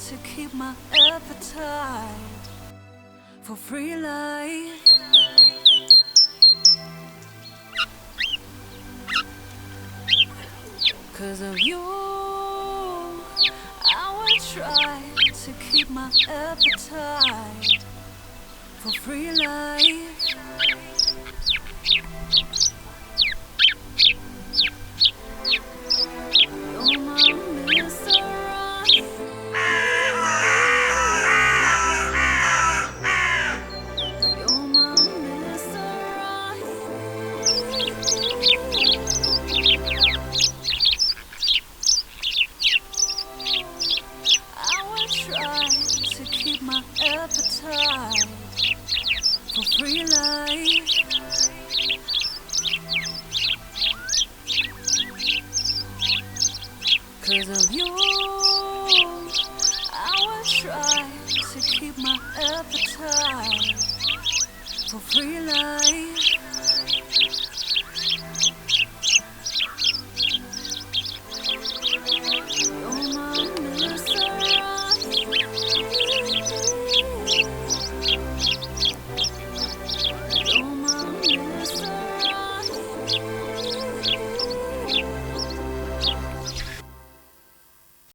to keep my appetite for free life. 'Cause of you, I will try to keep my appetite for free life. You're my Mr. Right. You're my Mr. Right. I will try to keep my appetite for free life. 'Cause of you, I will try to keep my appetite for free life.